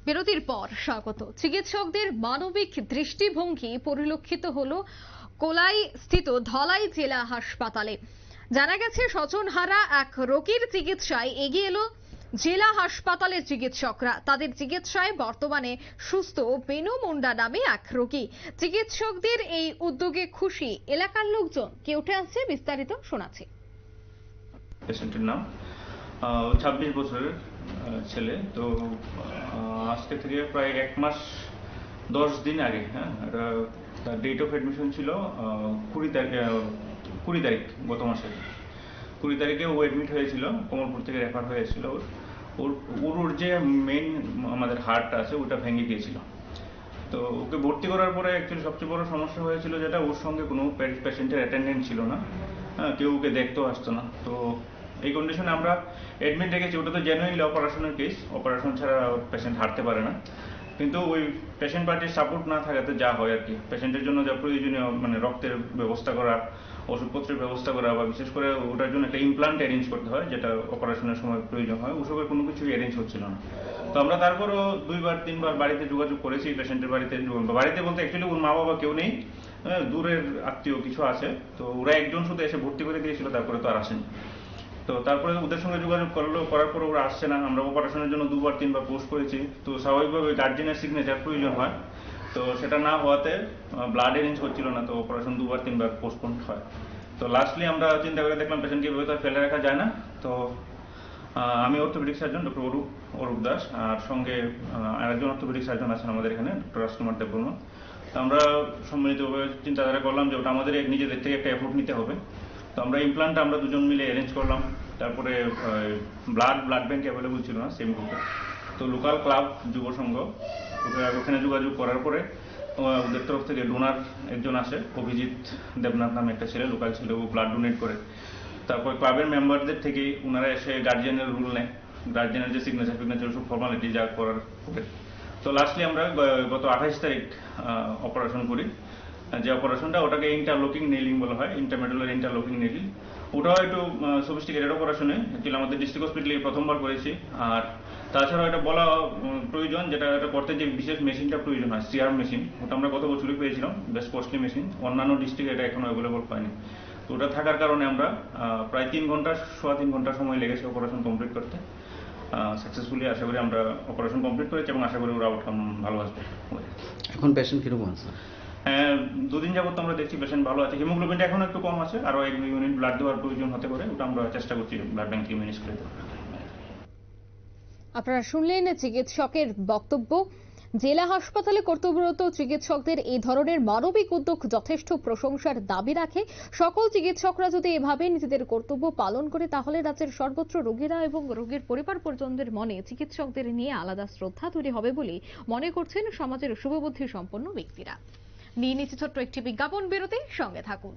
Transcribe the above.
বিরতির পর স্বাগত। চিকিৎসকদের মানবিক দৃষ্টিভঙ্গি পরিলক্ষিত হলো কোলাই স্থিত ধলাই জেলা হাসপাতালে। জানা গেছে স্বজনহারা এক রোগীর চিকিৎসায় এগিয়ে এলো জেলা হাসপাতালের চিকিৎসকরা। তাদের চিকিৎসায় বর্তমানে সুস্থ বেনু মুন্ডা নামে এক রোগী। চিকিৎসকদের এই উদ্যোগে খুশি এলাকার লোকজন। কে উঠে আসছে বিস্তারিত শোনাচ্ছে। পেশেন্টের নাম 26 বছরের ছেলে। তো আজকে থেকে প্রায় 1 মাস 10 দিন আগে তার ডেট অফ অ্যাডমিশন ছিল 20 তারিখ গত মাসের 20 তারিখে ও অ্যাডমিট হয়েছিল। কমলপুর থেকে রেফার হয়েছিল। ওর যে মেইন আমাদের হার্টটা আছে ওটা ভেঙে গিয়েছিল। তো ওকে ভর্তি করার পরে অ্যাকচুয়ালি সবচেয়ে বড় সমস্যা হয়েছিল যেটা ওর সঙ্গে কোনো পেশেন্টের অ্যাটেন্ডেন্ট ছিল না, কেউ ওকে দেখতেও আসতো না। তো এই কন্ডিশনে আমরা অ্যাডমিট রেখেছি। ওটা তো জেনুইনলি অপারেশনের কেস, অপারেশন ছাড়া পেশেন্ট হাঁটতে পারে না। কিন্তু ওই পেশেন্ট পার্টির সাপোর্ট না থাকাতে যা হয় আর কি, পেশেন্টের জন্য যা প্রয়োজনীয় মানে রক্তের ব্যবস্থা করা, ওষুধপত্রের ব্যবস্থা করা, বা বিশেষ করে ওটার জন্য একটা ইমপ্লান্ট অ্যারেঞ্জ করতে হয় যেটা অপারেশনের সময় প্রয়োজন হয়, ওসবের কোনো কিছুই অ্যারেঞ্জ হচ্ছিল না। তো আমরা তারপরও 2-3 বার বাড়িতে যোগাযোগ করেছি। পেশেন্টের বাড়িতে বলতে অ্যাকচুয়ালি ওর মা বাবা কেউ নেই, দূরের আত্মীয় কিছু আছে। তো ওরা একজন শুধু এসে ভর্তি করে দিয়েছিল, তারপরে তো আর আসেনি। তো তারপরে ওদের সঙ্গে যোগাযোগ করার পর ওরা আসছে না। আমরা অপারেশনের জন্য 2-3 বার পোস্ট করেছি। তো স্বাভাবিকভাবে গার্জিয়ানের সিগনেচার প্রয়োজন হয়, তো সেটা না হওয়াতে ব্লাড অ্যারেঞ্জ হচ্ছিল না। তো অপারেশন 2-3 বার পোস্টপোন হয়। তো লাস্টলি আমরা চিন্তা করে দেখলাম পেশেন্টকে ভেতরে ফেলে রাখা যায় না। তো আমি orthopaedic surgeon doctor Arup Das, আর সঙ্গে আরেকজন অর্থোপেডিক সার্জন আছেন আমাদের এখানে, ডক্টর রাজকুমার দেববর্মা। তো আমরা সম্মিলিতভাবে চিন্তাধারা করলাম যে ওটা আমাদের নিজেদের থেকে একটা এফোর্ট নিতে হবে। তো আমরা ইমপ্লান্টটা আমরা দুজন মিলে অ্যারেঞ্জ করলাম। তারপরে ব্লাড ব্যাংক অ্যাভেলেবল ছিল না সেম গ্রুপে। তো লোকাল ক্লাব যুব সংঘ ওখানে যোগাযোগ করার পরে ওদের তরফ থেকে ডোনার একজন আসে, অভিজিৎ দেবনাথ নামে একটা ছেলে, লোকাল ছেলে, ও ব্লাড ডোনেট করে। তারপর ক্লাবের মেম্বারদের থেকে ওনারা এসে গার্জিয়ানের রুল নেয়, গার্জিয়ানের যে সিগনেচার সব ফর্মালিটি যা করার করে। তো লাস্টলি আমরা গত 28 তারিখ অপারেশন করি। যে অপারেশনটা ওটাকে ইন্টারলকিং নেইলিং বলা হয়, ইন্টারমেডুলার ইন্টারলকিং নেইলিং। ওটাও একটু সফিস্টিকেটেড অপারেশনে, অ্যাকচুয়ালি আমাদের ডিস্ট্রিক্ট হসপিটালে প্রথমবার করেছি। আর তাছাড়াও এটা বলা প্রয়োজন, যেটা এটা করতে যে বিশেষ মেশিনটা প্রয়োজন হয়, সিআর মেশিন, ওটা আমরা গত বছরই পেয়েছিলাম, বেশ কস্টলি মেশিন। অন্যান্য ডিস্ট্রিক্টে এটা এখনো অ্যাভেলেবল হয়নি। তো ওটা থাকার কারণে আমরা প্রায় 3 ঘন্টা সময় লেগেছে অপারেশন কমপ্লিট করতে। সাকসেসফুলি আশা করি আমরা অপারেশন কমপ্লিট করেছি এবং আশা করি ওর আউটকাম ভালো আসবে। এখন পেশেন্ট কিরকম আছে? 2 দিন যাবত আমরা দেখছি পেশেন্ট ভালো আছে। হিমোগ্লোবিনটা এখন একটু কম আছে, আরো 1 ইউনিট ব্লাড দেওয়ার প্রয়োজন হতে পারে। ওটা আমরা চেষ্টা করছি ব্লাড ব্যাংক থেকে ম্যানেজ করে দেওয়ার। আপনারা শুনলেন চিকিৎসকের বক্তব্য। জেলা হাসপাতালে কর্তব্যরত চিকিৎসকদের এই ধরনের মানবিক উদ্যোগ যথেষ্ট প্রশংসার দাবি রাখে। সকল চিকিৎসকরা যদি এভাবে নিজেদের কর্তব্য পালন করে, তাহলে রাজ্যের সর্বত্র রোগীরা এবং রোগীর পরিবার পরিজনদের মনে চিকিৎসকদের নিয়ে আলাদা শ্রদ্ধা তৈরি হবে বলে মনে করছেন সমাজের শুভবুদ্ধি সম্পন্ন ব্যক্তিরা। নিয়ে নিচ্ছে ছোট্ট একটি বিজ্ঞাপন বিরতি, সঙ্গে থাকুন।